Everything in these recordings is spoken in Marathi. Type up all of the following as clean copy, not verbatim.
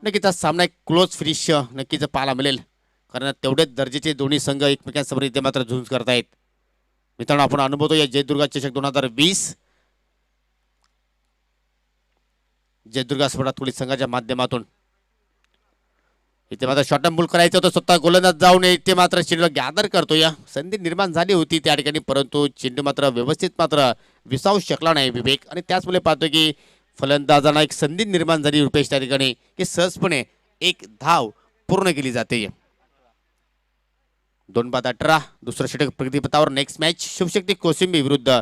नक्कीच हा सामना एक क्लोज फिनिश नक्कीच पाहायला मिळेल. कारण तेवढेच दर्जाचे दोन्ही संघ एकमेकांसमोर इथे मात्र झुंज करतायत. मित्रांनो आपण अनुभवतो या जयदुर्गा चषक 2020 जयदुर्गा स्फोटातुडी संघाच्या माध्यमातून इथे मात्र शॉर्ट मूल करायचं होतं. स्वतः गोलंदाज जाऊन इथे मात्र चेंडूला गॅदर करतो. या संधी निर्माण झाली होती त्या ठिकाणी, परंतु चेंडू मात्र व्यवस्थित मात्र विसावू शकला नाही विवेक. आणि त्याचमुळे पाहतो की फलंदाजांना एक संधी निर्माण झाली रुपेश त्या ठिकाणी की सहजपणे एक धाव पूर्ण केली जाते. 2 बाद 18 दुसरं षटक प्रगतीपथावर. नेक्स्ट मॅच शिवशक्ती कोशिंबी विरुद्ध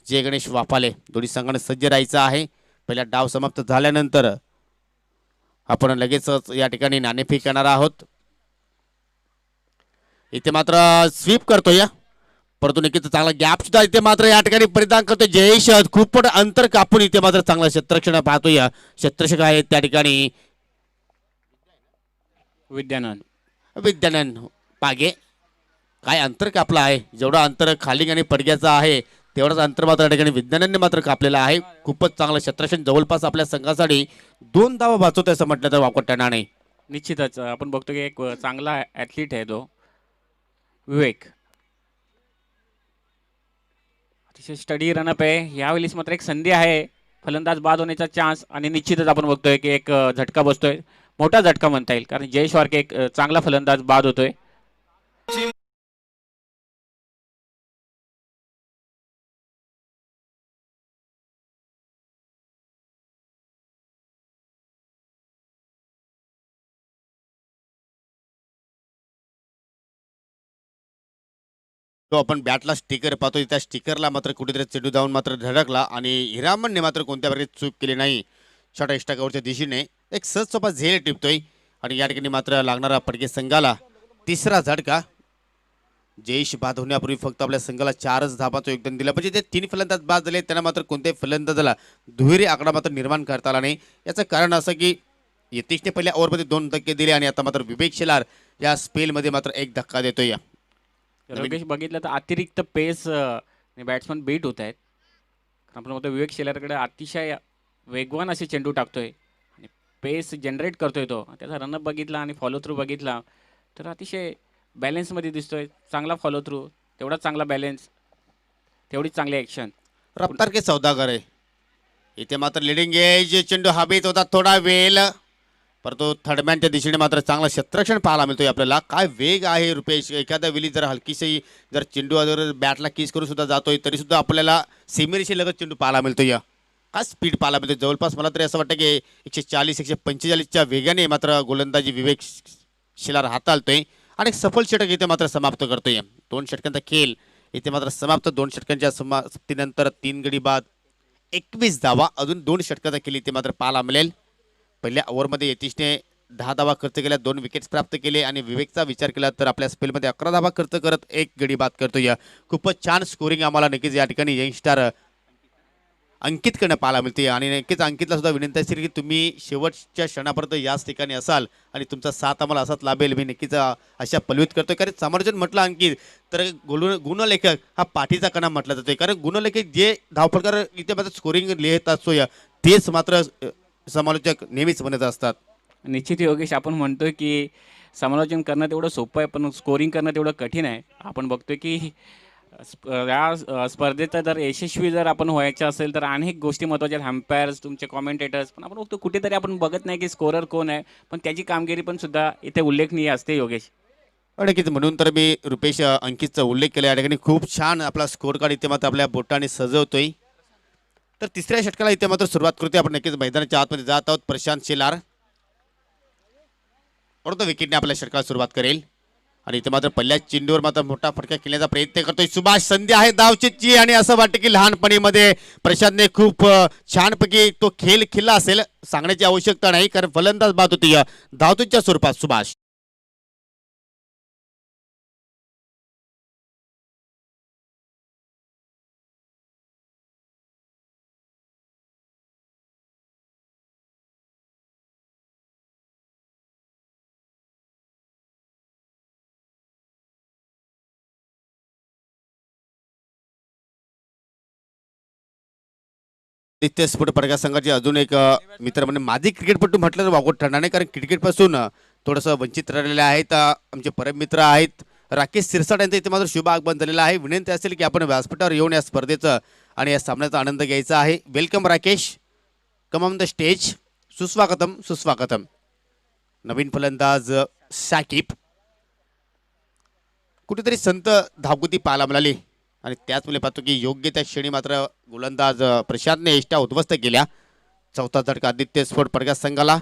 जय गणेश वापाले. दोन्ही संघाने सज्ज राहायचं आहे. पहिला डाव समाप्त झाल्यानंतर आपण लगेचच या ठिकाणी नाणेफेक करणार आहोत. इथे मात्र स्वीप करतो या, परंतु नक्कीच चांगला गॅप सुद्धा इथे मात्र या ठिकाणी परिधान करतो जयेश. खूप मोठं अंतर कापून इथे मात्र चांगला क्षेत्ररक्षण पाहतो. या क्षेत्ररक्षक आहे त्या ठिकाणी विद्यानंद. विद्यानंद पागे. काय अंतर कापलं आहे, जेवढं अंतर खाली आणि पडग्याचं आहे तेवढंच अंतर मात्र या ठिकाणी विज्ञानाने मात्र कापलेलं आहे. खूपच चांगलं क्षेत्ररक्षण जवळपास आपल्या संघासाठी 2 धावा वाचवतोय असं म्हटलं तर वाकोट्या नाही. निश्चितच आपण बघतो की एक चांगला ॲथलीट आहे तो विवेक. अतिशय स्टडी रनअप आहे. यावेळेस मात्र एक संधी आहे फलंदाज बाद होण्याचा चान्स, आणि निश्चितच आपण बघतोय की एक झटका बसतोय. मोठा झटका म्हणता येईल, कारण जयेश वारके एक चांगला फलंदाज बाद होतोय. तो आपण बॅटला स्टिकर पाहतो, त्या स्टिकरला मात्र कुठेतरी चेंडू जाऊन मात्र धडकला आणि हिरामनने मात्र कोणत्या प्रकारे चूक केली नाही. शॉट एस्टाकावरच्या दिशेने एक सहज सोपा झेल टिपतोय आणि या ठिकाणी मात्र लागणारा पडके संघाला तिसरा झटका. जयेश बाद होण्यापूर्वी फक्त आपल्या संघाला 4च धाबांचं योगदान दिलं, म्हणजे ते 3 फलंदाज बाद झाले. त्यांना मात्र कोणत्याही फलंदाजाला दुहेरी आकडा मात्र निर्माण करता आला नाही. याचं कारण असं की यतीशने पहिल्या ओव्हरमध्ये 2 धक्के दिले आणि आता मात्र विवेक शेलार या स्पेलमध्ये मात्र एक धक्का देतोय. योगेश बघितलं तर अतिरिक्त पेस बॅट्समन बीट होत आहेत. आपण बघतो विवेक शेलारकडे अतिशय वेगवान असे चेंडू टाकतोय आणि पेस जनरेट करतोय तो. त्याचा रनअप बघितला आणि फॉलो थ्रू बघितला तर अतिशय बॅलेन्समध्ये दिसतोय. चांगला फॉलो थ्रू, तेवढाच चांगला बॅलेन्स, तेवढीच चांगली ॲक्शन. रफ्तार के सौदागर आहे. इथे मात्र लिडिंग एज चेंडू हवेत होता थोडा वेळ, परंतु थर्डमॅनच्या दिशेने मात्र चांगला क्षेत्ररक्षण पाहायला मिळतोय आपल्याला. काय वेग आहे रुपेश. एखाद्या वेळी जर हलकीशी जर चेंडू जर बॅटला किस करून सुद्धा जातोय तरी सुद्धा आपल्याला सेमीरेशी लगत चेंडू पाहायला मिळतोय. काय स्पीड पाहायला मिळतोय. जवळपास मला तरी असं वाटतं की 140-145च्या वेगाने मात्र गोलंदाजी विवेक शिलार हाताळतोय आणि सफल षटक इथे मात्र समाप्त करतोय. 2 षटकांचा खेळ इथे मात्र समाप्त. 2 षटकांच्या समाप्तीनंतर 3 गडी बाद 21 धावा. अजून 2 षटकाचा खेळ इथे मात्र पाहायला मिळेल. पहिल्या ओव्हरमध्ये यतीशने 10 धावा खर्च केल्या, 2 विकेट्स प्राप्त केले आणि विवेकचा विचार केला तर आपल्या स्पेलमध्ये 11 धावा खर्च करत 1 गडी बाद करतोय. खूपच छान स्कोरिंग आम्हाला नक्कीच या ठिकाणी यंगस्टार अंकितकडनं पाहायला मिळते. आणि नक्कीच अंकितला सुद्धा विनंती असेल की तुम्ही शेवटच्या क्षणापर्यंत याच ठिकाणी असाल आणि तुमचा साथ आम्हाला असाच लाभेल. मी नक्कीच अशा पलवित करतोय. कारण समालोचन म्हटलं अंकित तर गुणलेखक हा पाठीचा कणा म्हटला जातोय. कारण गुणलेखक जे धावपडकार इथे मात्र स्कोरिंग लिहित असतो तेच मात्र समालोचक नेहमीच म्हणत असतात. निश्चित योगेश, आपण म्हणतोय की समालोचन करणं तेवढं सोपं आहे, पण स्कोरिंग करणं तेवढं कठीण आहे. आपण बघतोय की या स्पर्धेचा जर यशस्वी जर आपण व्हायचं असेल तर अनेक गोष्टी महत्त्वाच्या आहेत. हम्पायर्स, तुमचे कॉमेंटेटर्स, पण आपण बघतो कुठेतरी आपण बघत नाही की स्कोरर कोण आहे, पण त्याची कामगिरी पण सुद्धा इथे उल्लेखनीय असते योगेश. नक्कीच म्हणून तर मी रुपेश अंकितचा उल्लेख केला या ठिकाणी. खूप छान आपला स्कोर कार्ड इथे मात्र आपल्या बोटाने सजवतोय. तर तिसऱ्या षटकाला इथे मात्र सुरुवात करतोय आपण. नक्कीच मैदानाच्या आतमध्ये जात आहोत. प्रशांत शेलार परंतु विकेटने आपल्या षटकाला सुरुवात करेल आणि इथे मात्र पहिल्याच चेंडूवर मात्र मोठा फटका खेळण्याचा प्रयत्न करतोय सुभाष. संधी आहे धावचीची आणि असं वाटतं की लहानपणीमध्ये प्रशांतने खूप छानपैकी तो खेळ खेळला असेल. सांगण्याची आवश्यकता नाही कारण फलंदाज बाद होती धावतूच्या स्वरूपात सुभाष. आदित्य स्फोट पडगा संघाचे अजून एक मित्र म्हणजे माझी क्रिकेटपटू म्हटलं तर वागवत ठरणार नाही, कारण क्रिकेटपासून थोडंसं वंचित राहिलेले आहेत. आमचे परम मित्र आहेत राकेश सिरसाट यांचं इथे मात्र शुभ आगमन झालेलं आहे. विनंती असेल की आपण व्यासपीठावर येऊन या स्पर्धेचं आणि या सामन्याचा आनंद घ्यायचा आहे. Welcome Rakesh, come on the stage. सुस्वागतम सुस्वागतम. नवीन फलंदाज साकिब, कुठेतरी संत धावगती पाहायला मिळाली आणि त्याचमुळे पाहतो की योग्य त्या क्षणी मात्र गोलंदाज प्रशांतने एष्ट्या उद्ध्वस्त केल्या. चौथा झटका आदित्य स्फोट पडगा संघाला.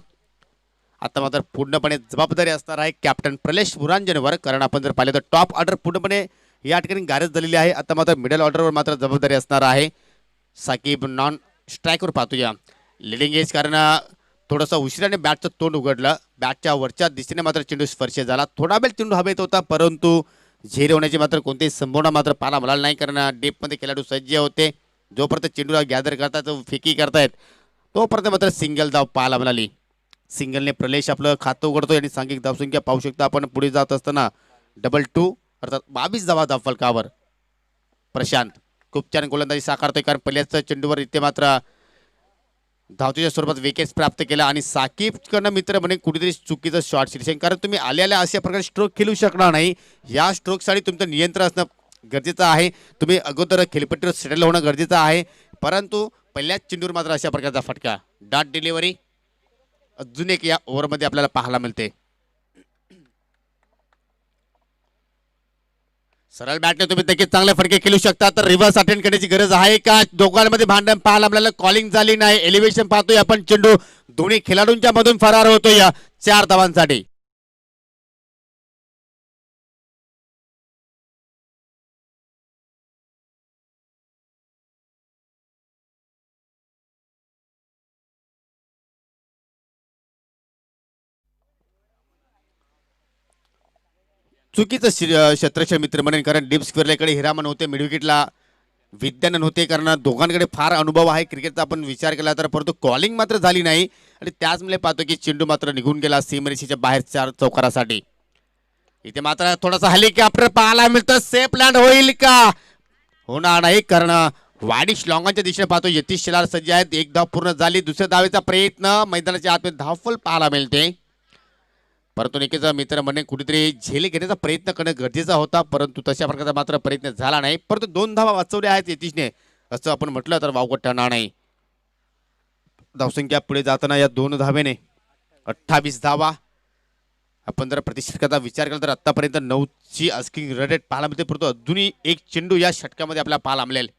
आता मात्र पूर्णपणे जबाबदारी असणार आहे कॅप्टन प्रलेश मुरांजनवर, कारण आपण जर पाहिलं तर टॉप ऑर्डर पूर्णपणे या ठिकाणी गारज झालेली आहे. आता मात्र मिडल ऑर्डरवर मात्र जबाबदारी असणार आहे. साकिब नॉन स्ट्राईकवर पाहतोया लिडिंग एज, कारण थोडंसं उशिराने बॅटचं तोंड उघडलं. बॅटच्या वरच्या दिशेने मात्र चेंडू स्पर्श झाला. थोडा वेळ चेंडू हवेत होता, परंतु झेल होण्याची मात्र कोणतीही संभावना मात्र पाहायला मिळाली नाही, कारण डेपमध्ये खेळाडू सज्ज होते. जोपर्यंत चेंडूला गॅदर करतात फेकी करतायत तोपर्यंत मात्र सिंगल धाव पाहायला मिळाली. सिंगलने प्रलेश आपलं खातं उघडतोय आणि सांघिक धावसंख्या पाहू शकता आपण. पुढे जात असताना 2-2 अर्थात 22 धावा धावफलकावर. प्रशांत खूप छान गोलंदाजी साकारतोय, कारण पहिल्याच चेंडूवर इथे मात्र धावतीच्या स्वरूपात विकेट्स प्राप्त केला. आणि साकिबकडनं मित्र म्हणे कुठेतरी चुकीचं शॉट सिलेक्शन, कारण तुम्ही आलेल्या अशा प्रकारे स्ट्रोक खेळू शकणार नाही. या स्ट्रोकसाठी तुमचं नियंत्रण असणं गरजेचं आहे. तुम्ही अगोदर खेळपट्टीवर सेटल होणं गरजेचं आहे, परंतु पहिल्याच चेंडूवर मात्र अशा प्रकारचा फटका. डॉट डिलिव्हरी अजून एक या ओव्हरमध्ये आपल्याला पाहायला मिळते. सरळ बॅटने तुम्ही देखील चांगले फटके खेळू शकता. तर रिव्हर्स अटेंड करण्याची गरज आहे का? दोघांमध्ये भांडण पाहायला आपल्याला कॉलिंग झाली नाही. एलिव्हेशन पाहतोय आपण, चेंडू दोन्ही खेळाडूंच्या मधून फरार होतोय 4 धावांसाठी. चुकीचं क्षेत्रक्षण मित्र म्हणेन, कारण डीप स्क्वेअरकडे हिरामन होते, मिड विकेटला विद्यानंद होते, कारण दोघांकडे फार अनुभव आहे क्रिकेटचा आपण विचार केला तर, परंतु कॉलिंग मात्र झाली नाही. आणि त्याचमुळे पाहतो की चेंडू मात्र निघून गेला सीमरेषेच्या बाहेर 4 चौकारासाठी. इथे मात्र थोडासा हेलिकॉप्टर पाहायला मिळतं. सेफ लँड होईल का? होणार नाही, कारण वाडिश लॉंगांच्या दिशेने पाहतो यतीश शेलार सज्ज आहेत. एक धाव पूर्ण झाली. दुसऱ्या धावेचा प्रयत्न, मैदानाच्या आतमध्ये धावफल पाहायला मिळते, परंतु निकेचा मित्र म्हणे कुठेतरी झेल घेण्याचा प्रयत्न करणं गरजेचा होता, परंतु तशा प्रकारचा मात्र प्रयत्न झाला नाही. परंतु 2 धावा वाचवल्या आहेत यतीशने, असं आपण म्हटलं तर वावगं ठरणार नाही. धावसंख्या पुढे जाताना या 2 धावेने 28 धावा. आपण जर प्रतिषेधकाचा विचार केला तर आतापर्यंत 9ची आस्किंग रन रेट पाहायला मिळते, परंतु अजूनही एक चेंडू या षटकामध्ये आपल्याला पाहायला मिळेल.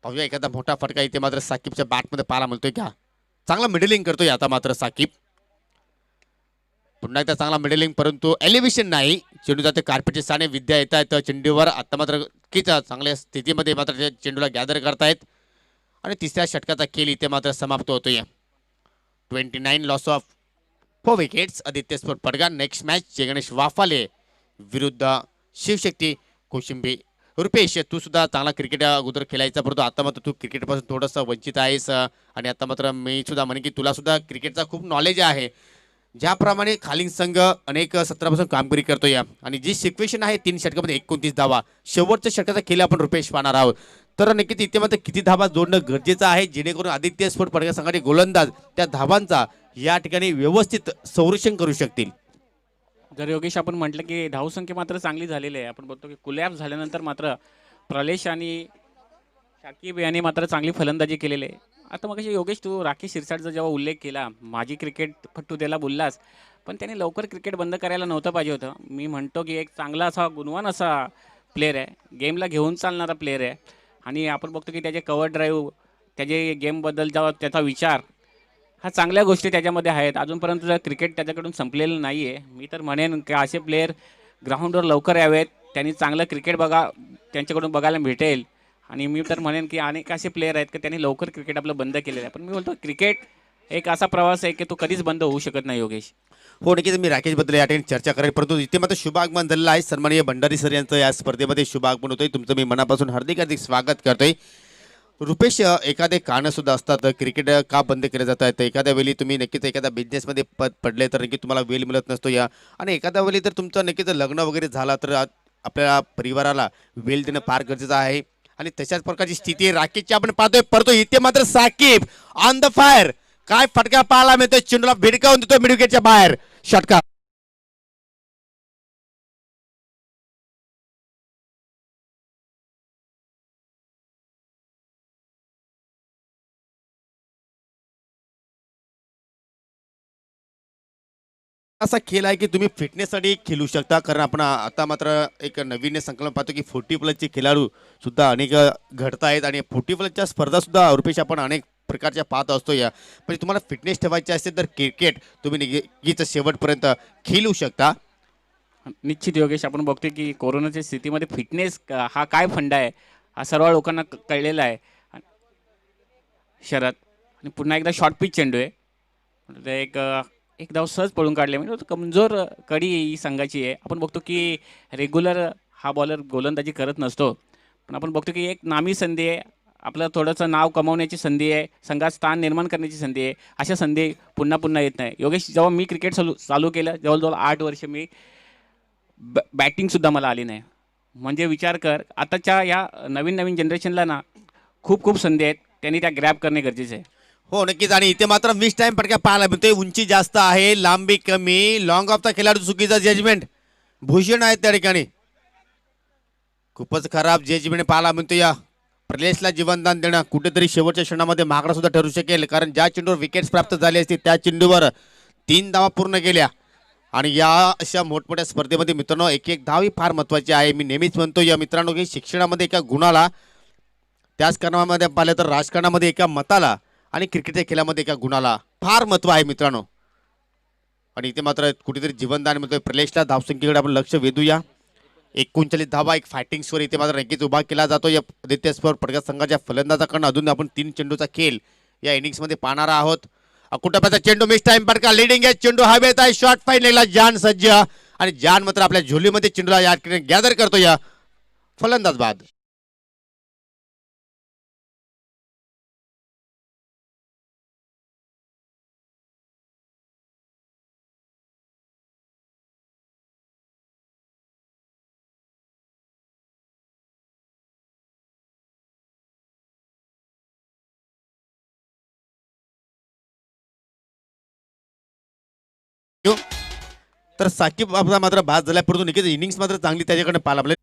पाहूया एखादा मोठा फटका इथे मात्र साकिबच्या बॅटमध्ये पाहायला मिळतोय का? चांगला मिडलिंग करतोय आता मात्र साकिब. पुन्हा एकदा चांगला मिडलिंग, परंतु एलिव्हेशन नाही. चेंडू जाते कार्पेटचे साने, विद्या येत आहेत चेंडूवर. आता मात्र नक्कीच चांगल्या स्थितीमध्ये मात्र चेंडूला गॅदर करतायत आणि तिसऱ्या षटकाचा खेळ इथे मात्र समाप्त होतोय. 29 लॉस ऑफ 4 विकेट्स. आदित्य स्फोट पडगा. नेक्स्ट मॅच गणेश वाफाले विरुद्ध शिवशक्ती कोशिंबी. रुपेश, तू सुद्धा चांगला क्रिकेट अगोदर खेळायचा, परंतु आता मात्र तू क्रिकेटपासून थोडंसं वंचित आहेस. आणि आता मात्र मी सुद्धा म्हणेन की तुला सुद्धा क्रिकेटचा खूप नॉलेज आहे. ज्याप्रमाणे खालील संघ अनेक सत्रापासून कामगिरी करतोय आणि जी सिक्वेशन आहे 3 षटकामध्ये 29 धावा, शेवटच्या षटकाचा खेळ आपण रुपेश पाहणार आहोत. तर नक्कीच इथे मात्र किती धावा जोडणं गरजेचं आहे, जेणेकरून आदित्य स्फोट पडगा संघाचे गोलंदाज त्या धावांचा या ठिकाणी व्यवस्थित संरक्षण करू शकतील. जर योगेश आपण म्हटलं की धावसंख्या मात्र चांगली झालेली आहे. आपण बघतो की कुलॅप झाल्यानंतर मात्र प्रलेश आणि शाकिब यांनी मात्र चांगली फलंदाजी केलेली आहे. आता मग योगेश, तू राकेश शिरसाटचा जेव्हा उल्लेख केला, माझी क्रिकेटपटू त्याला बोललास, पण त्याने लवकर क्रिकेट बंद करायला नव्हतं पाहिजे होतं. मी म्हणतो की एक चांगला असा गुणवान असा प्लेअर आहे, गेमला घेऊन चालणारा प्लेअर आहे. आणि आपण बघतो की त्याचे कव्हर ड्राईव्ह, त्याचे गेमबद्दल जेव्हा त्याचा विचार, हा चांगल्या गोष्टी त्याच्यामध्ये आहेत. अजूनपर्यंत जर क्रिकेट त्याच्याकडून संपलेलं नाही आहे. मी तर म्हणेन की असे प्लेअर ग्राउंडवर लवकर यावेत, त्यांनी चांगलं क्रिकेट त्यांच्याकडून बघायला भेटेल. आणि मी तर म्हणेन की अनेक असे प्लेअर आहेत की त्यांनी लवकर क्रिकेट आपलं बंद केलेलं आहे. पण मी बोलतो क्रिकेट एक असा प्रवास आहे की तो कधीच बंद होऊ शकत नाही योगेश. हो, नक्कीच मी राकेशबद्दल या ठिकाणी चर्चा करेल, परंतु इथे मात्र शुभ आगमन झालेलं आहे. सन्माननीय भंडारी सर यांचं या स्पर्धेमध्ये शुभ आगमन होतंय. तुमचं मी मनापासून हार्दिक हार्दिक स्वागत करतोय. रुपेश, एखादे कारणं सुद्धा असतात क्रिकेट का बंद केलं जात आहे. एखाद्या वेळी तुम्ही नक्कीच एखाद्या बिझनेसमध्ये पडले तर नक्की तुम्हाला वेळ मिळत नसतो या, आणि एखाद्या वेळी तर तुमचं नक्कीच लग्न वगैरे झाला तर आपल्या परिवाराला वेळ देणं फार गरजेचं आहे. आणि तशाच प्रकारची स्थिती राकेशची आपण पाहतोय, परंतु इथे मात्र साकिब ऑन द फायर. काय फटका पाहायला मिळतोय, चेंडूला भिडकावून देतोय मिड विकेटच्या बाहेर. षटकार. असा खेळ आहे की तुम्ही फिटनेससाठी खेळू शकता, कारण आपण आता मात्र एक नवीन संकल्प पाहतो की 40+ खेळाडू सुद्धा अनेक घडत आहेत आणि 40+ स्पर्धा सुद्धा रुपेश आपण अनेक प्रकारच्या पाहत असतो. या म्हणजे तुम्हाला फिटनेस ठेवायची असेल तर क्रिकेट तुम्ही नक्कीच शेवटपर्यंत खेळू शकता. निश्चित योगेश, आपण बघतोय की कोरोनाच्या स्थितीमध्ये फिटनेस हा काय फंडा आहे हा सर्व लोकांना कळलेला आहे. शरद आणि पुन्हा एकदा शॉर्ट पिच चेंडू आहे. ते एक धाव सहज पळून काढले, म्हणजे कमजोर कडी ही संघाची आहे. आपण बघतो की रेग्युलर हा बॉलर गोलंदाजी करत नसतो, पण आपण बघतो की एक नामी संधी आहे, आपलं थोडंसं नाव कमावण्याची संधी आहे, संघात स्थान निर्माण करण्याची संधी आहे. अशा संधी पुन्हा पुन्हा येत नाही. योगेश, जेव्हा मी क्रिकेट चालू केलं जवळजवळ 8 वर्ष मी बॅटिंगसुद्धा मला आली नाही. म्हणजे विचार कर, आताच्या या नवीन नवीन जनरेशनला ना खूप खूप संधी आहेत, त्यांनी त्या ग्रॅब करणे गरजेचे आहे. हो नक्कीच. आणि इथे मात्र मिस टाइम फटका पाहायला मिळतोय. उंची जास्त आहे, लांबी कमी, लॉंग ऑफचा खेळाडू चुकीचा जजमेंट. भूषण आहेत त्या ठिकाणी. खूपच खराब जजमेंट पाहायला मिळतो. या प्रलेसला जीवनदान देणं कुठेतरी शेवटच्या क्षणामध्ये महागडा सुद्धा ठरू शकेल, कारण ज्या चेंडूवर विकेट्स प्राप्त झाली असती त्या चेंडूवर 3 धावा पूर्ण केल्या. आणि या अशा मोठमोठ्या स्पर्धेमध्ये मित्रांनो एक एक धाव ही फार महत्त्वाची आहे. मी नेहमीच म्हणतो या मित्रांनो की शिक्षणामध्ये एका गुणाला, त्याच कारणामध्ये पाहिलं तर राजकारणामध्ये एका मताला आणि क्रिकेटच्या खेळामध्ये एका गुणाला फार महत्त्व आहे मित्रांनो. आणि इथे मात्र कुठेतरी जीवनदान मिळतोय. प्रलेशला धावसंख्येकडे आपण लक्ष वेधूया. 39 धावा एक फायटिंग स्कोर इथे मात्र नक्कीच उभा केला जातो या आदित्य स्पोर्ट पडघा संघाच्या फलंदाजाकडून. अजून आपण 3 चेंडूचा खेळ या इनिंग्समध्ये पाहणार आहोत. कुठं चेंडू मिस टाइम पडका लिडिंग आहे, चेंडू हवेत आहे, शॉर्ट फाईनला जान सज्ज आणि जान मात्र आपल्या झोलीमध्ये चेंडूला या गॅदर करतो या फलंदाज बाद. तर साकिब आपला मात्र बाद झाला, परंतु निकेच इनिंग्स मात्र चांगली त्याच्याकडे पाहायला मिळाली.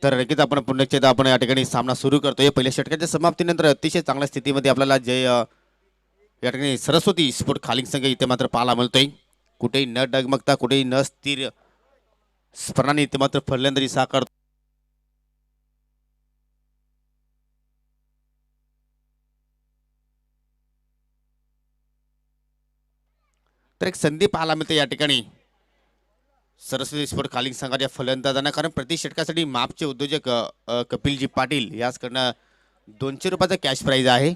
तर नक्कीच आपण पुन्हा एकदा आपण या ठिकाणी सामना सुरू करतोय. पहिल्या षटकाच्या समाप्तीनंतर अतिशय चांगल्या स्थितीमध्ये आपल्याला जय या ठिकाणी सरस्वती स्पोर्ट खालिंग संघ इथे मात्र पाहायला मिळतोय. कुठेही न डगमगता, कुठेही न स्थिर स्पर्धाने इथे मात्र फलंदाजी साकारतो. तर एक संधी पाहायला मिळते या ठिकाणी सरस्वती स्पोर्ट खालिंग संघाच्या फलंदाजांना, कारण प्रति षटकासाठी मापचे उद्योजक कपिलजी पाटील याचकडनं 200 रुपयाचा कॅश प्राइज आहे.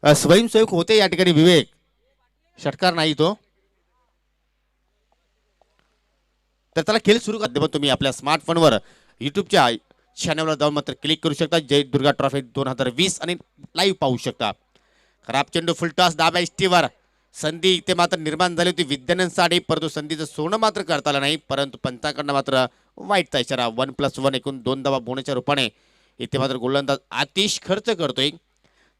स्वयंसेवक होते या ठिकाणी विवेक, षटकार नाही तो. तर त्याला खेळ सुरू करते मग तुम्ही आपल्या स्मार्टफोनवर युट्यूबच्या चॅनलवर जाऊन मात्र क्लिक करू शकता. जय दुर्गा ट्रॉफी 2020 आणि लाईव्ह पाहू शकता. खराब चेंडू फुलटॉस डाव्या इष्टीवर, संधी इथे मात्र निर्माण झाली होती विद्यानंदसाठी, परंतु संधीचं सोनं मात्र करता आलं नाही. परंतु पंचांकडनं मात्र वाईटचा इशारा. 1+1 एकूण 2 धावा बोनच्या रूपाने इथे मात्र गोलंदाज आतिश खर्च करतोय.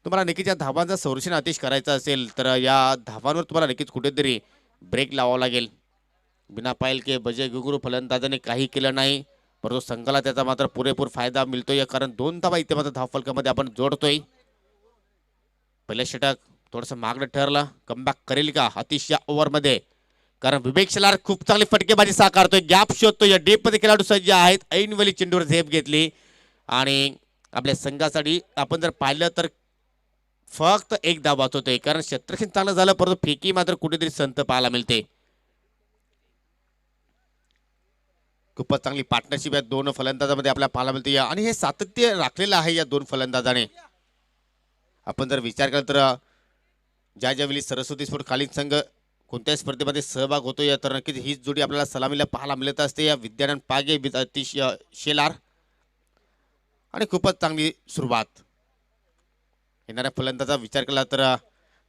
तुम्हाला नक्कीच या धावांचा संरक्षण आतिश करायचं असेल तर या धावांवर तुम्हाला नक्कीच कुठेतरी ब्रेक लावावा लागेल. बिना पायल के बजे गुगरू फलंदाजाने काही केलं नाही, परंतु संघाला त्याचा मात्र पुरेपूर फायदा मिळतोय, कारण 2 धावा इथे मात्र धावफलकामध्ये आपण जोडतोय. पहिलं षटक थोडंसं मागणं ठरलं, कमबॅक करेल का आतिश या ओव्हरमध्ये, कारण विवेक शेलार खूप चांगली फटकेबाजी साकारतोय, गॅप शोधतोय. या डीपमध्ये खेळाडू सज्ज आहेत. ऐनवेळी चेंडूवर झेप घेतली आणि आपल्या संघासाठी आपण जर पाहिलं तर फक्त एक धाव वाचवतोय, कारण क्षेत्ररक्षण चांगलं झालं परंतु फेकी मात्र कुठेतरी संत पाहायला मिळते. खूपच चांगली पार्टनरशिप या दोन फलंदाजामध्ये आपल्याला पाहायला मिळते आणि हे सातत्य राखलेलं आहे या दोन फलंदाजाने. आपण जर विचार केला तर ज्यावेळी सरस्वती स्पोर्ट खालील संघ कोणत्याही स्पर्धेमध्ये सहभाग होतो या तर नक्कीच हीच जोडी आपल्याला सलामीला पाहायला मिळत असते. या विद्यानंद पागे अतिश शेलार आणि खूपच चांगली सुरुवात. येणाऱ्या फलंदाजा विचार केला तर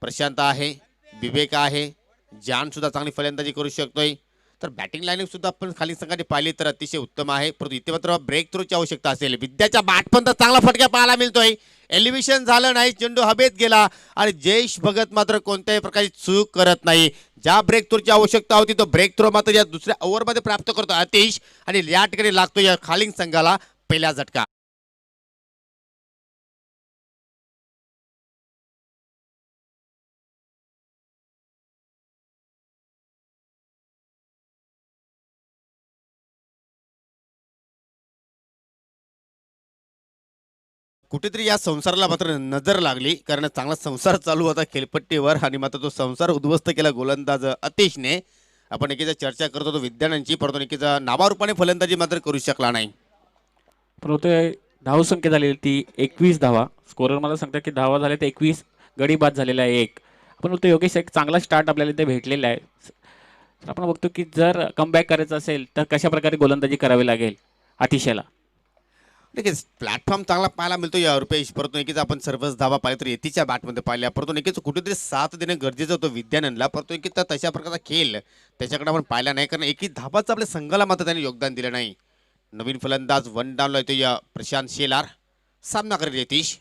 प्रशांत आहे, विवेक आहे, जान सुद्धा चांगली फलंदाजी करू शकतोय. तर बॅटिंग लाईनअप सुद्धा आपण खाली संघाने पाहिली तर अतिशय उत्तम आहे, परंतु इथे मात्र ब्रेक थ्रूची आवश्यकता असेल. विद्याच्या बॅटपर्यंत चांगला फटका पाहायला मिळतोय. एलिव्हेशन झालं नाही, चेंडू हवेत गेला आणि जयेश भगत मात्र कोणत्याही प्रकारची चूक करत नाही. ज्या ब्रेक थ्रूची आवश्यकता होती तो ब्रेक थ्रो मात्र या दुसऱ्या ओव्हरमध्ये प्राप्त करतो अतिश आणि या ठिकाणी लागतो या खालील संघाला पहिला झटका. कुठेतरी या संसाराला मात्र नजर लागली, कारण चांगला संसार चालू होता खेळपट्टीवर आणि मात्र तो संसार उद्ध्वस्त केला गोलंदाज अतिशने. आपण एकीचा चर्चा करत होतो विद्यानंदची, परंतु एकीचा नावारूपाने फलंदाजी मात्र करू शकला नाही. परंतु धावसंख्या झालेली ती 21 धावा. स्कोरर मला सांगतात की धावा झाल्या ते 21, गडी बाद झालेला आहे एक. आपण बोलतो योगेश एक चांगला स्टार्ट आपल्याला इथे भेटलेला आहे. तर आपण बघतो की जर कमबॅक करायचं असेल तर कशा प्रकारे गोलंदाजी करावी लागेल अतिशयला. नक्कीच प्लॅटफॉर्म चांगला पाहायला मिळतो या रुपेश, परंतु नक्कीच आपण सर्वच धावा पाहिल्या तर येतीच्या बॅटमध्ये पाहिल्या, परंतु नक्कीच कुठेतरी साथ देणं गरजेचं होतं विद्यानंदला, परंतु नक्कीच तशा प्रकारचा खेळ त्याच्याकडे आपण पाहिला नाही, कारण एकी धाबाचं आपल्या संघाला मात्र त्याने योगदान दिलं नाही. नवीन फलंदाज वन डाऊनला येतो या प्रशांत शेलार, सामना करेल यतीश.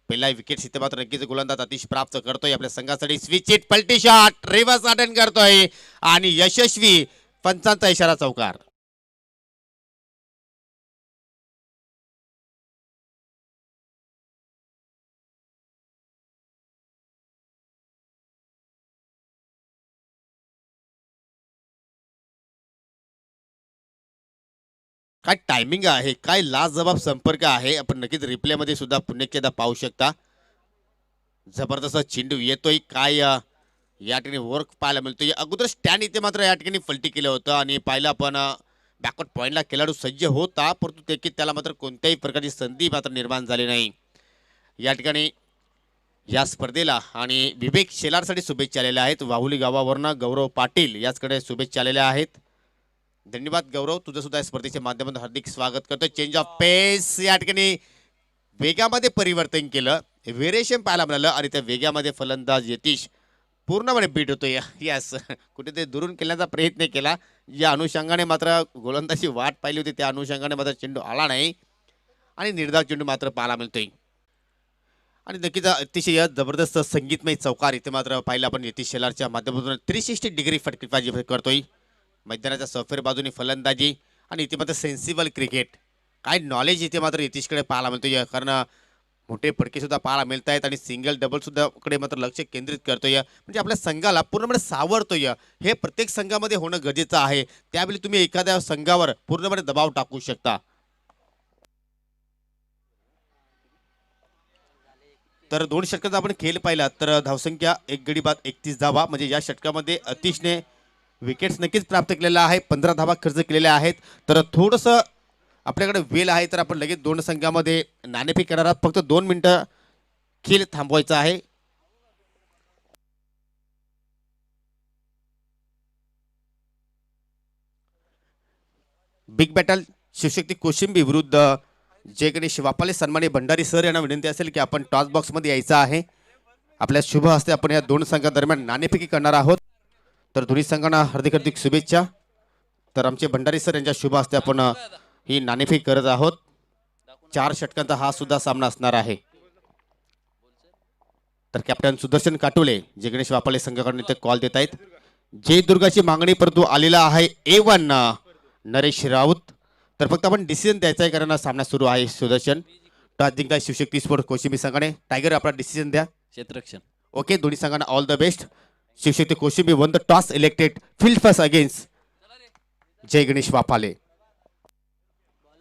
पहिला विकेट इथे मात्र नक्कीच गोलंदाज अतिश प्राप्त करतोय आपल्या संघासाठी. स्विच इट पलटी शॉट रिव्हर्स अटेंड करतोय आणि यशस्वी. पंचांचा इशारा चौकार. काय टायमिंग आहे, काय लाजवाब संपर्क आहे, आपण नक्कीच रिप्लेमध्ये सुद्धा पुन्हा एकदा पाहू शकता. जबरदस्त चेंडू येतोय, काय या ठिकाणी वर्क पाहायला मिळतोय. अगोदर स्टँड इथे मात्र या ठिकाणी पलटी केलं होतं आणि पाहिलं आपण बॅकवर्ड पॉईंटला खेळाडू सज्ज होता, परंतु देखील त्याला मात्र कोणत्याही प्रकारची संधी मात्र निर्माण झाली नाही. या ठिकाणी या स्पर्धेला आणि विवेक शेलारसाठी शुभेच्छा आलेल्या आहेत. वाहुली गावावरनं गौरव पाटील याचकडे शुभेच्छा आलेल्या आहेत. धन्यवाद गौरव, तुझं सुद्धा या स्पर्धेच्या माध्यमातून हार्दिक स्वागत करतो. चेंज ऑफ पेस या ठिकाणी वेगामध्ये परिवर्तन केलं, व्हेरिएशन पाहायला मिळालं आणि त्या वेगामध्ये फलंदाज यतीश पूर्णपणे बीट होतोय. यस, कुठेतरी दुरून केल्याचा प्रयत्न केला, या अनुषंगाने मात्र गोलंदाजी वाट पाहिली होती त्या अनुषंगाने मात्र चेंडू आला नाही आणि निर्धाव चेंडू मात्र पाहायला मिळतोय. आणि नक्कीच अतिशय जबरदस्त संगीतमय चौकार इथे मात्र पाहिलं आपण यतीश शेलारच्या माध्यमातून 360 डिग्री फटकेबाजी करतोय. मैदानाच्या सफेर बाजूने फलंदाजी आणि इथे मात्र सेन्सिबल क्रिकेट, काय नॉलेज इथे मात्र यतीशकडे पाहायला मिळतोय, कारण मोठे फटके सुद्धा पाहायला मिळत आहेत आणि सिंगल डबल सुद्धा कडे मात्र लक्ष केंद्रित करतोय. म्हणजे आपल्या संघाला पूर्णपणे सावरतोय. हे प्रत्येक संघामध्ये होणं गरजेचं आहे. त्यावेळी तुम्ही एखाद्या संघावर पूर्णपणे दबाव टाकू शकता. तर 2 षटकाचा आपण खेळ पाहिला तर धावसंख्या 1 गडी बाद 31 धावा, म्हणजे या षटकामध्ये अतिशने विकेट्स नक्कीच प्राप्त केलेला आहे, 15 धावा खर्च केलेल्या आहेत. तर थोडंसं आपल्याकडे वेळ आहे तर आपण लगेच 2 संघामध्ये नाणेफेक करणार आहोत. फक्त 2 मिनिटं खेळ थांबवायचा आहे. बिग बॅटल शिवशक्ती कोशिंबी विरुद्ध जय गणेश वापाले सन्मानी भंडारी सर यांना विनंती असेल की आपण टॉस बॉक्समध्ये यायचं आहे. आपल्या शुभ हस्ते आपण या दोन संघादरम्यान नाणेफेकी करणार आहोत. तर दोन्ही संघांना हार्दिक हार्दिक शुभेच्छा. तर आमचे भंडारी सर यांच्या शुभ हस्ते आपण ही नाणेफेकी करत आहोत. 4 षटकांचा हा सुद्धा सामना असणार आहे. तर कॅप्टन सुदर्शन काटोले जे गणेश वापाले संघाकडून इथे कॉल देत आहेत. जय दुर्गाची मागणी परंतु आलेला आहे A1 नरेश राऊत. तर फक्त आपण डिसिजन द्यायचा आहे कारण हा सामना सुरू आहे. सुदर्शन टॉस जिंकला शिवशक्ती स्पोर्ट कोशिंबी संघाने. टायगर आपला डिसिजन द्या. क्षेत्ररक्षण. ओके दोन्ही संघांना all the best. Shivshakti Koshimbi won the toss elected field first against Jay Ganesh Vapale.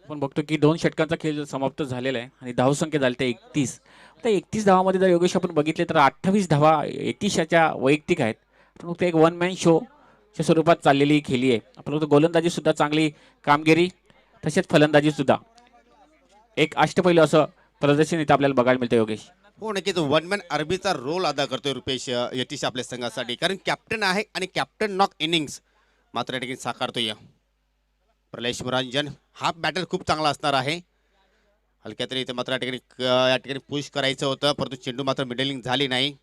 आपण बघतो की 2 षटकांचा खेळ समाप्त झालेला आहे आणि धावसंख्या झाली ते 31. आता 31 धावामध्ये जर योगेश आपण बघितले तर 28 धावा यतीशाच्या वैयक्तिक आहेत. आपण बघतो एक वन मॅन शोच्या स्वरूपात चाललेली खेळी आहे. आपण बघतो गोलंदाजी सुद्धा चांगली कामगिरी तसेच फलंदाजी सुद्धा एक अष्टपैलू असं प्रदर्शन इथं आपल्याला बघायला मिळतं योगेश. हो नक्कीच वन मॅन अरबीचा रोल अदा करतोय रुपेश यतीश आपल्या संघासाठी कारण कॅप्टन आहे आणि कॅप्टन नॉक इनिंग्स मात्र या ठिकाणी साकारतोय. प्रलेश मुरांजन हा बॅटल खूप चांगला असणार आहे. हलक्या तरी इथे मात्र या ठिकाणी पुश करायचं होतं परंतु चेंडू मात्र मिडलिंग झाली नाही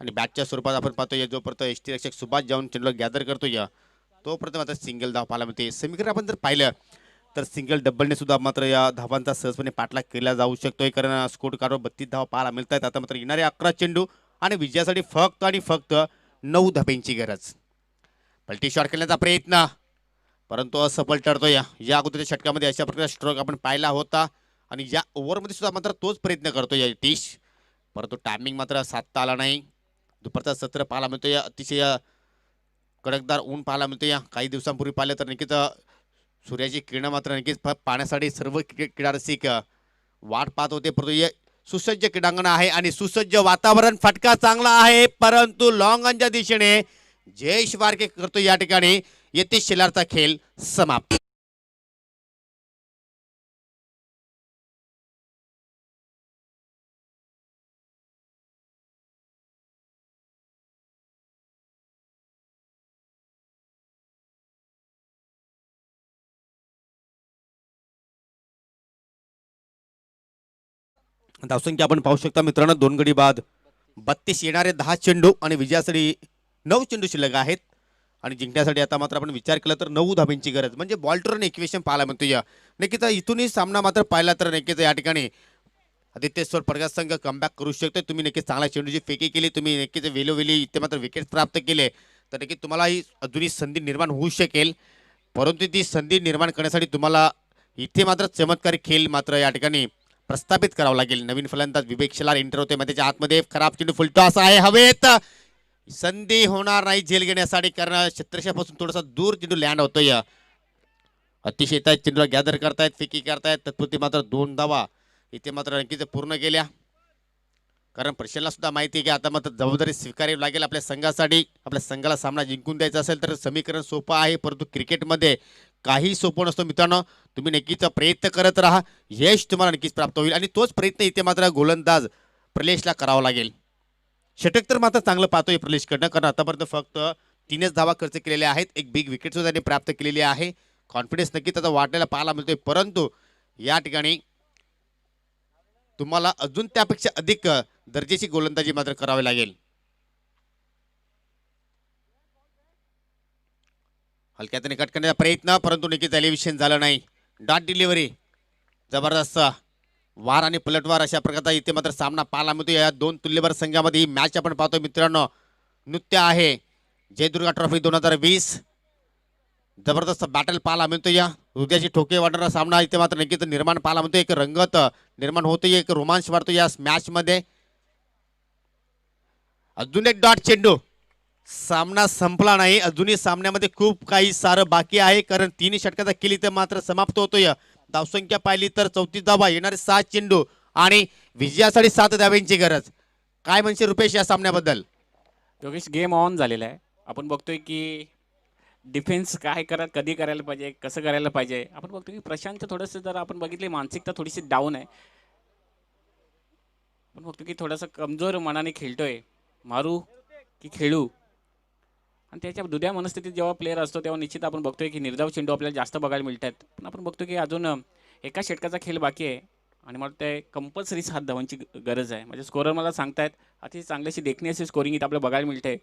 आणि बॅटच्या स्वरूपात आपण पाहतोय जोपर्यंत एसटी रक्षक सुभाष जाऊन चेंडूला गॅदर करतोय तोपर्यंत मात्र सिंगल धाव पाहायला मिळते. समीकरण आपण जर पाहिलं तर सिंगल डबलने सुद्धा मात्र या धावांचा सहजपणे पाठलाग केला जाऊ शकतोय कारण स्कोर कार्डवर 32 धावा पाहायला मिळत आहेत. आता मात्र येणारे 11 चेंडू आणि विजयासाठी फक्त आणि फक्त 9 धाब्यांची गरज. पलटी शॉट खेळण्याचा प्रयत्न परंतु असफल ठरतोय. या अगोदरच्या षटकामध्ये अशा प्रकारचा स्ट्रोक आपण पाहिला होता आणि या ओव्हरमध्ये सुद्धा मात्र तोच प्रयत्न करतोय यतीश परंतु टायमिंग मात्र साधता आला नाही. दुपारचा सत्र पाहायला मिळतोय. अतिशय कडकदार ऊन पाहायला मिळतोय. काही दिवसांपूर्वी पाहिलं तर नक्कीच सूर्याची किरणं मात्र नक्कीच पाहण्यासाठी सर्व क्रीडा रसिक वाट पाहत होते परंतु हे सुसज्ज क्रीडांगण आहे आणि सुसज्ज वातावरण. फटका चांगला आहे परंतु लॉंग ऑनच्या दिशेने जयेश वारके करतो या ठिकाणी यतीश शेलारचा खेळ समाप्त. धावसंख्या आपण पाहू शकता मित्रांनो 2 गडी बाद 32 येणारे 10 चेंडू आणि विजयासाठी 9 चेंडू शिल्लक आहेत आणि जिंकण्यासाठी आता मात्र आपण विचार केला तर 9 धाब्यांची गरज म्हणजे बॉल टू रन इक्वेशन पाहायला मिळतो. या नक्कीच इथूनही सामना मात्र पाहिला तर नक्कीच या ठिकाणी आदित्येश्वर प्रकाश संघ कमबॅक करू शकतो. तुम्ही नक्कीच चांगला चेंडूची फेकी केली तुम्ही नक्कीच वेलोवेली इथे मात्र विकेट प्राप्त केले तर नक्कीच तुम्हाला ही अजूनही संधी निर्माण होऊ शकेल परंतु ती संधी निर्माण करण्यासाठी तुम्हाला इथे मात्र चमत्कारी खेळ मात्र या ठिकाणी प्रस्थापित करावं लागेल. नवीन फलंदाज विवेक शेलार एंटर होते मग त्याच्या आतमध्ये खराब चेंडू फुलटॉस आहे हवेत. संधी होणार नाही झेल घेण्यासाठी कारण क्षेत्रक्षापासून थोडासा दूर चेंडू लँड होतोय. अतिशय चेंडूला गॅदर करतायत फेकी करतायत तत्पुरती मात्र 2 धावा इथे मात्र नक्कीच पूर्ण केल्या कारण प्रशाला सुद्धा माहिती आहे की आता मात्र जबाबदारी स्वीकारावी लागेल आपल्या संघासाठी. आपल्या संघाला सामना जिंकून द्यायचा असेल तर समीकरण सोपं आहे परंतु क्रिकेटमध्ये काही सोपं नसतो मित्रांनो. तुम्ही नक्कीच प्रयत्न करत राहा यश तुम्हाला नक्कीच प्राप्त होईल आणि तोच प्रयत्न इथे मात्र गोलंदाज प्रलेशला करावा लागेल. षटक तर मात्र चांगलं पाहतोय प्रलेशकडनं कारण आतापर्यंत फक्त 3च धावा खर्च केलेल्या आहेत. एक बिग विकेट सुद्धा त्यांनी प्राप्त केलेली आहे. कॉन्फिडन्स नक्कीच आता वाढलेला पाहायला मिळतोय परंतु या ठिकाणी तुम्हाला अजून त्यापेक्षा अधिक दर्जाची गोलंदाजी मात्र करावी लागेल. हलक्यातने कट करण्याचा प्रयत्न परंतु नक्कीच एलिव्हेशन झालं नाही. डॉट डिलिव्हरी जबरदस्त वार आणि पलटवार अशा प्रकारचा इथे मात्र सामना पाहायला मिळतो. या 2 तुल्यबळ संघामध्ये ही मॅच आपण पाहतोय मित्रांनो. नृत्य आहे जयदुर्गा ट्रॉफी 2020 जबरदस्त बॅटल पाहायला मिळतो. या हृदयाची ठोके वाढणारा सामना इथे मात्र नक्कीच निर्माण पाहायला मिळतो. एक रंगत निर्माण होतो एक रोमांच वाढतो या मॅच मध्ये. अजून एक डॉट चेंडू सामना संपला नाही अजूनही सामन्यामध्ये खूप काही सारं बाकी आहे कारण 3 षटकाचा केली तर मात्र समाप्त होतोय. धावसंख्या पाहिली तर 34 धावा येणारे 7 चेंडू आणि विजयासाठी 7 धाव्यांची गरज. काय म्हणशील रुपेश या सामन्याबद्दल? योगेश गेम ऑन झालेला आहे. आपण बघतोय की डिफेन्स काय कधी करायला पाहिजे कसं करायला पाहिजे. आपण बघतो की प्रशांत थोडंसं जर आपण बघितले मानसिकता थोडीशी डाऊन आहे. आपण बघतो की थोडासा कमजोर मनाने खेळतोय मारू की खेळू आणि त्याच्या दुध्या मनस्थितीत जेव्हा प्लेअर असतो तेव्हा निश्चित आपण बघतोय की निर्धाव चेंडू आपल्याला जास्त बघायला मिळतात. पण आपण बघतो की अजून एका षटकाचा खेळ बाकी आहे आणि मला ते कंपल्सरी 7 धावांची गरज आहे. म्हणजे स्कोरर मला सांगतायत अतिशय चांगलीशी देखणी अशी स्कोरिंग इथं आपल्याला बघायला मिळते.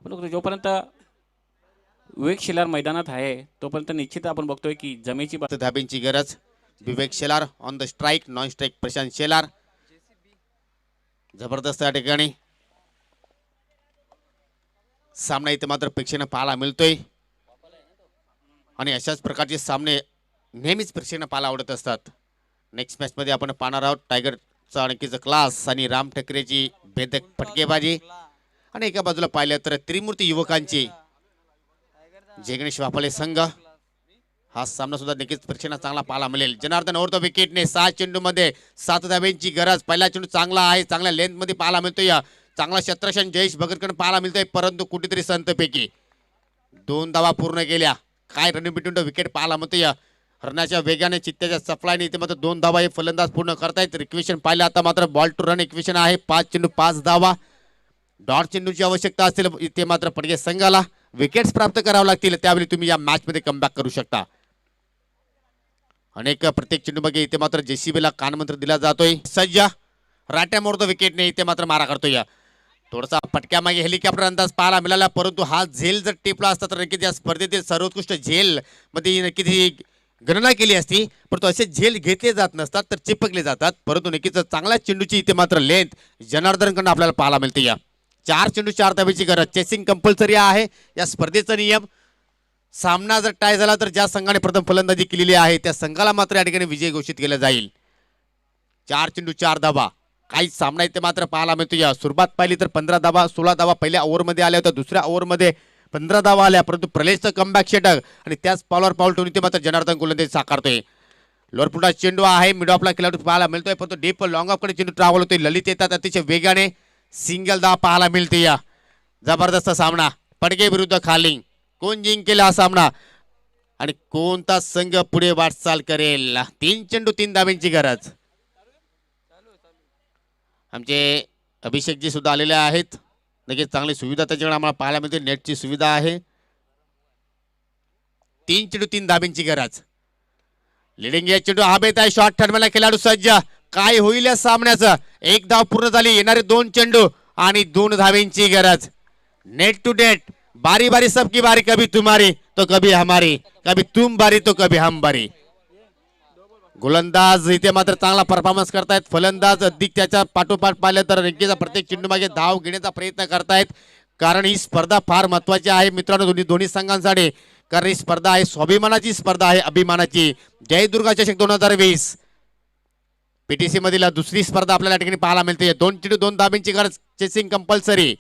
पण बघतो जोपर्यंत विवेक शेलार मैदानात आहे तोपर्यंत निश्चित आपण बघतोय की जमेची धाबींची गरज. Vivek Shelar on the strike, non strike Prashant Shelar. जबरदस्त या ठिकाणी सामना इथे मात्र प्रेक्षकांना पाहायला मिळतोय आणि अशाच प्रकारचे सामने नेहमीच प्रेक्षकांना पाहायला आवडत असतात. नेक्स्ट मॅच मध्ये आपण पाहणार आहोत टायगरचा आणखीचा क्लास आणि राम ठाकरेची भेदक फटकेबाजी. आणि एका बाजूला पाहिलं तर त्रिमूर्ती युवकांची जय गणेश वाफाळे संघ. हा सामना सुद्धा नक्कीच प्रेक्षकांना चांगला पाहायला मिळेल. जनार्दन ओव्हर द विकेटने 6 चेंडू मध्ये 7 धाब्यांची गरज. पहिला चेंडू चांगला आहे, चांगल्या लेंथ मध्ये पाहायला मिळतोय. चांगला क्षेत्ररक्षण जयेश भगतकडून पाहायला मिळतोय, परंतु कुठेतरी संतपैकी 2 धावा पूर्ण केल्या. काय रनिंग बिटवीन द विकेट पाहायला मिळतोय. हरणाच्या वेगाने चित्त्याच्या सफलाईने इथे मात्र 2 धावा हे फलंदाज पूर्ण करतायत. इक्वेशन पाहिलं आता मात्र बॉल टू रन इक्वेशन आहे. 5 चेंडू 5 धावा. डॉट चेंडूची आवश्यकता असेल इथे मात्र पडगे संघाला विकेट्स प्राप्त करावं लागतील. त्यावेळी तुम्ही या मॅच मध्ये कमबॅक करू शकता. अनेक प्रत्येक चेंडू मागे इथे मात्र जेसीबीला कानमंत्र दिला जातोय. सज्ज राट्या मोडतो विकेटने इथे मात्र मारा करतोय. थोडासा पटक्या मागे हेलिकॉप्टर अंदाज पाहायला मिळाला, परंतु हा झेल जर टिपला असता तर नक्कीच या स्पर्धेतील सर्वोत्कृष्ट झेल मध्ये नक्कीच ही गणना केली असती. परंतु असे झेल घेतले जात नसतात तर चिपकले जातात. परंतु नक्कीच चांगल्या चेंडूची इथे मात्र लेंथ जनार्दनकडून आपल्याला पाहायला मिळते. 4 चेंडू 4 धाब्याची गरज. चेसिंग कंपल्सरी आहे या स्पर्धेचा नियम. सामना जर टाय झाला तर ज्या संघाने प्रथम फलंदाजी केलेली आहे त्या संघाला मात्र या ठिकाणी विजय घोषित केला जाईल. 4 चेंडू 4 धाबा. काही सामना इथे मात्र पाहायला मिळतो. सुरुवात पाहिली तर 15 धाबा 16 धाबा पहिल्या ओव्हरमध्ये आल्या होत्या. दुसऱ्या ओव्हरमध्ये 15 धावा आल्या, परंतु प्रलेशचं कमबॅक षटक आणि त्याच पावलावर पाऊल ठेवून इथे मात्र जनार्दन गोलंदाजी साकारतोय. लोअर फुटा चेंडू आहे, मिड ऑफला खेळाडू पाहायला मिळतोय, परंतु डीप लॉंग ऑफ कडे चेंडू ट्रॅव्हल होतोय. ललित येतात अतिशय वेगाने. सिंगल धावा पाहायला मिळते. जबरदस्त सामना पडगे विरुद्ध खालिंग. कोण जिंकेल हा सामना आणि कोणता संघ पुढे वाटचाल करेल. 3 चेंडू 3 धाब्यांची गरज. आमचे अभिषेकजी सुद्धा आलेले आहेत. नक्कीच चांगली सुविधा त्याच्याकडे आम्हाला पाहायला मिळते. नेटची सुविधा आहे. 3 चेंडू 3 धाब्यांची गरज. लिडिंग या चेंडू हवेत आहे. शॉर्ट टर्मला खेळाडू सज्ज. काय होईल या सामन्याचं. 1 धाव पूर्ण झाली. येणारे 2 चेंडू आणि 2 धाब्यांची गरज. Net to net. बारी बारी सबकी बारी. कभी तुम्हारी तो कभी हमारी, कभी तुम बारी तो कभी हम बारी. गोलंदाज इथे मात्र चांगला परफॉर्मन्स करतायत. फलंदाज अधिक त्याच्या पाठोपाठ पाहिलं तर रंगीचा प्रत्येक चेंडू मागे धाव घेण्याचा प्रयत्न करतायत. कारण ही स्पर्धा फार महत्वाची आहे मित्रांनो दोन्ही संघांसाठी. कारण ही स्पर्धा आहे स्वाभिमानाची स्पर्धा आहे, अभिमानाची. जयदुर्गा चषक 2020 पीटीसी मधील दुसरी स्पर्धा आपल्याला या ठिकाणी पाहायला मिळते. 2 चेंडू 2 धाब्यांची गरज. Chasing compulsory.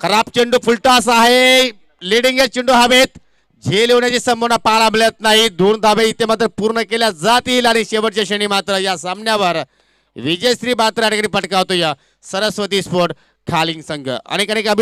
खराब चेंडू फुलटॉस आहे. लिडिंग या चेंडू हवेत. झेल येण्याची संभावना पाहायला मिळत नाही. 2 धाबे इथे मात्र पूर्ण केल्या जातील आणि शेवटच्या क्षणी मात्र या सामन्यावर विजयश्री मात्र या ठिकाणी पटकावतो या सरस्वती स्पोर्ट खालिंग संघ. अनेक अभिनंदन.